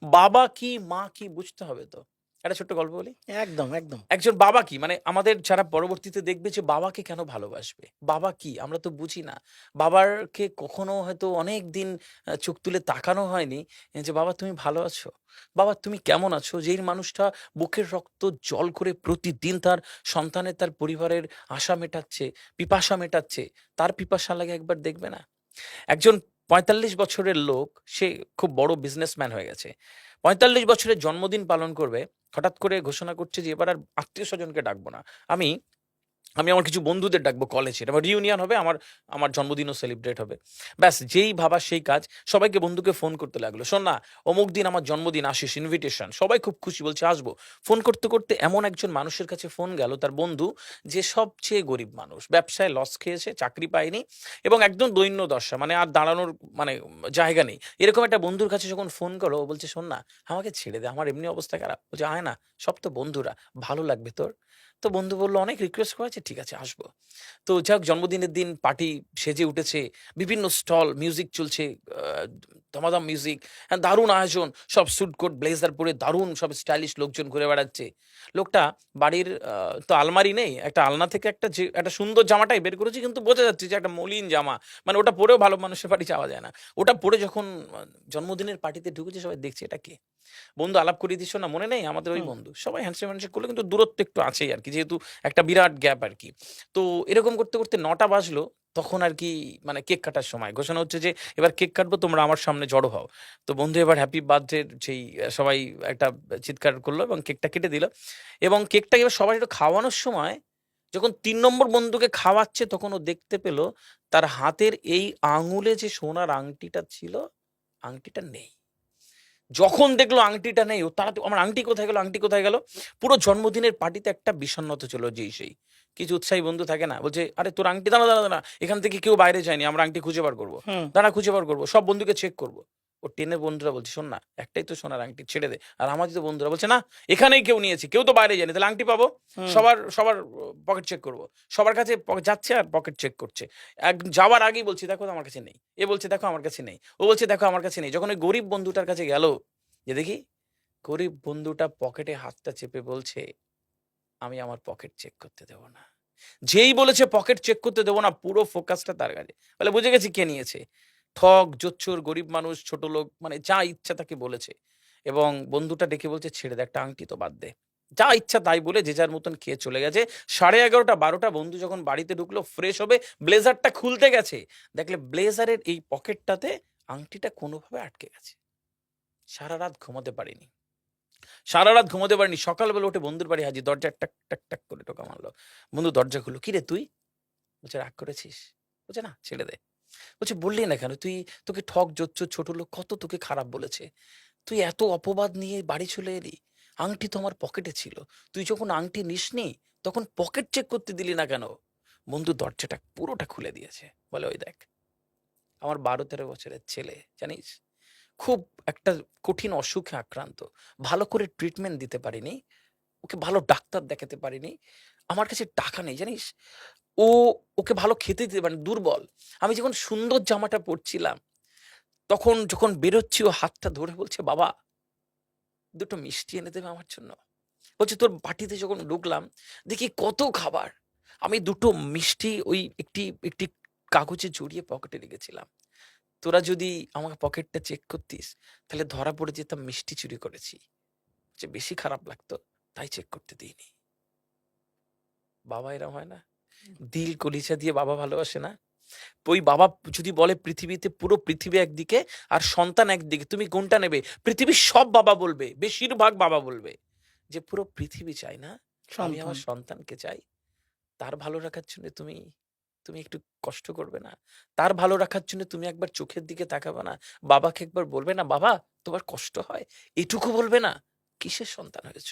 বাবা কি মা কি বুঝতে হবে তো। একটা ছোট্ট গল্প বলি। একদম, একদম। একজন বাবা কি মানে আমাদের যারা পরবর্তীতে দেখবে যে বাবাকে কেন ভালোবাসবে? বাবা কি? আমরা তো বুঝি না। বাবারকে কখনো হয়তো অনেকদিন চোখ তুলে তাকানো হয়নি যে, "বাবা তুমি ভালো আছো? বাবা তুমি কেমন আছো?" যেই মানুষটা বুকের রক্ত জল করে প্রতিদিন তার সন্তানের, তার পরিবারের আশা মেটাচ্ছে, পিপাসা মেটাচ্ছে, তার পিপাসা লাগে একবার দেখবে না? একজন ৪৫ বছরের লোক, সে খুব বড় বিজনেসম্যান হয়ে গেছে। ৪৫ বছরের জন্মদিন পালন করবে। হঠাৎ করে ঘোষণা করছে যে এবার আর আত্মীয়স্বজনকে ডাকবো না। আমি আমি আমার কিছু বন্ধুদের ডাকবো কলেজের। আমার রিউনিয়ন হবে, আমার আমার জন্মদিনও সেলিব্রেট হবে। ব্যাস যেই ভাবা সেই কাজ। সবাইকে বন্ধুকে ফোন করতে লাগলো। "শোন না, অমুক দিন আমার জন্মদিন, আসিস, ইনভিটেশন।" সবাই খুব খুশি, বলছে, "আসবো।" ফোন করতে, করতে এমন একজন মানুষের কাছে ফোন গেল, তার বন্ধু, যে সবচেয়ে গরিব মানুষ। ব্যবসায় লস খেয়েছে, চাকরি পায়নি এবং একদম দৈন্য দশা। মানে আর দাঁড়ানোর মানে জায়গা নেই। এরকম একটা বন্ধুর কাছে যখন ফোন করলো, ও বলছে, "শোন না, আমাকে ছেড়ে দে। আমার এমনি অবস্থা খারাপ।" বলছে, "আয় না, সব তো বন্ধুরা। ভালো লাগবে তোর।" তো বন্ধু বলল, "অনেক রিকোয়েস্ট করেছে, ঠিক আছে আসবো।" তো যাক জন্মদিনের দিন পার্টি সেজে উঠেছে। বিভিন্ন স্টল, মিউজিক চলছে, আ দমাদম মিউজিক, দারুণ আয়োজন। সব স্যুট কোট ব্লেজার পরে দারুণ সব স্টাইলিশ লোকজন ঘুরে বেড়াচ্ছে। লোকটা বাড়ির তো আলমারি নেই। একটা আলনা থেকে একটা সুন্দর জামাটাই বের করেছে, কিন্তু বোঝা যাচ্ছে যে একটা মলিন জামা। মানে ওটা পরেও ভালো মানুষের বাড়ি যাওয়া যায় না। ওটা পরে যখন জন্মদিনের পার্টিতে ঢুকেছে, সবাই দেখছে এটা কে? বন্ধু আলাপ করিয়ে দিস না, মনে নেই? আমাদের ওই হুম। বন্ধু। সবাই হ্যান্ডশেক করলো, কিন্তু দূরত্ব একটু আছেই আরকি। যেহেতু একটা বিরাট গ্যাপ আরকি। তো এরকম করতে, করতে ৯টা বাজলো। তখন আরকি মানে কেক কাটার সময়। ঘোষণা হচ্ছে যে, "এবার কেক কাটবো, তোমরা আমার সামনে জড়ো হও।" তো বন্ধু এবার হ্যাপি বার্থডে যেই সবাই একটা চিৎকার করলো এবং কেকটা কেটে দিল। এবং কেকটা এবার সবার একটু খাওয়ানোর সময় যখন ৩ নম্বর বন্ধুকে খাওয়াচ্ছে, তখন ও দেখতে পেল তার হাতের এই আঙুলে যে সোনার আংটিটা ছিল, আংটিটা নেই। যখন দেখলো আংটিটা নেই, ও আমার আংটি কোথায় গেল, আংটি কোথায় গেল? পুরো জন্মদিনের পার্টিতে একটা বিষণ্ণতা ছিল যেই সেই। কিছু উৎসাহী বন্ধু থাকে না? বলছে, "আরে তোর আংটি, দাঁড়া, দাঁড়া, দাঁড়া। এখান থেকে কেউ বাইরে যায়নি। আমরা আংটি খুঁজে বার করব। হুম, দাঁড়া খুঁজে বার করব। সব বন্ধুকে চেক করব।" ওর 10 এর বন্ধুরা বলছে, "শোন না, একটাই তো সোনার আংটি, ছেড়ে দে।" আর আমাদের তো বন্ধুরা বলছে, "না, এখানেই কেউ নিয়েছে। কেউ তো বাইরে যায়নি। তাহলে আংটি পাবো? হুম। সবার সবার পকেট চেক করব।" সবার কাছে যাচ্ছে আর পকেট চেক করছে। যাওয়ার আগেই বলছি, "দেখো তো আমার কাছে নেই।" এ বলছে, "দেখো আমার কাছে নেই।" ও বলছে, "দেখো আমার কাছে নেই।" যখন ওই গরিব বন্ধুটার কাছে গেল, যে দেখি, গরিব বন্ধুটা পকেটে হাতটা চেপে বলছে, "আমি আমার পকেট চেক করতে দেব না।" যেই বলেছে পকেট চেক করতে দেব না, পুরো ফোকাসটা তার কাছে। বলে, বুঝে গেছি কে নিয়েছে। ঠগ, জোচ্চোর, গরিব মানুষ, ছোট লোক, মানে যা ইচ্ছা তাকে বলেছে। এবং বন্ধুটা ডেকে বলছে, "ছেড়ে দে, একটা আংটি তো বাদ দে।" যা ইচ্ছা তাই বলে যে যার মতন খেয়ে চলে গেছে। 11:30 12টা বন্ধু যখন বাড়িতে ঢুকলো ফ্রেশ হবে, ব্লেজারটা খুলতে গেছে। দেখলে ব্লেজারের এই পকেটটাতে আংটিটা কোনভাবে আটকে গেছে। সারারাত ঘুমাতে পারেনি। সারারাত ঘুমোতে পারেনি। সকালবেলা উঠে বন্ধুর বাড়ি হাজির। দরজায় টাক, টাক, টাক করে টোকা মারল। বন্ধু দরজা খুলল। "কিরে তুই?" বলছে, "রাগ করেছিস?" বলছে, "না, ছেড়ে দে।" বলছে, "বললি না কেন? তোকে ঠক, জোচ্চোর, ছোট লোক কত তোকে খারাপ বলেছে। তুই এত অপবাদ নিয়ে বাড়ি চলে এলি। আংটি তো আমার পকেটে ছিল। তুই যখন আংটি নিসনি, তখন পকেট চেক করতে দিলি না কেন?" বন্ধু দরজাটা পুরোটা খুলে দিয়েছে। বলে, "ওই দেখ, আমার ১২-১৩ বছরের ছেলে, জানিস? খুব একটা কঠিন অসুখে আক্রান্ত। ভালো করে ট্রিটমেন্ট দিতে পারিনি। ওকে ভালো ডাক্তার দেখাতে পারিনি। আমার কাছে টাকা নেই, জানিস? ও ওকে ভালো খেতে দিতে পারেনি, দুর্বল। আমি যখন সুন্দর জামাটা পড়ছিলাম, তখন যখন বেরোচ্ছি ও হাতটা ধরে বলছে, 'বাবা, দুটো মিষ্টি এনে দেবে আমার জন্য?' বলছে, 'তোর পার্টিতে যখন ঢুকলাম, দেখি কত খাবার। আমি দুটো মিষ্টি ওই একটি একটি কাগজে জড়িয়ে পকেটে রেখেছিলাম। তোরা যদি আমার পকেটটা চেক করতিস, তাহলে ধরা পড়ে যেতাম মিষ্টি চুরি করেছি। যে বেশি খারাপ লাগতো, তাই চেক করতে দিইনি।' বাবা এরম হয় না? দিল কলিজা দিয়ে বাবা ভালোবাসে না? ওই বাবা যদি বলে পৃথিবীতে পুরো পৃথিবী একদিকে আর সন্তান একদিকে, তুমি কোনটা নেবে? পৃথিবীর সব বাবা বলবে, বেশিরভাগ বাবা বলবে যে, "পুরো পৃথিবী চাই না। আমি সন্তান। আমার সন্তানকে চাই। তার ভালো রাখার জন্য তুমি তুমি একটু কষ্ট করবে না? তার ভালো রাখার জন্য তুমি একবার চোখের দিকে তাকাবে না? বাবাকে একবার বলবে না, 'বাবা তোমার কষ্ট হয়?' এটুকু বলবে না? কিসের সন্তান হয়েছ?"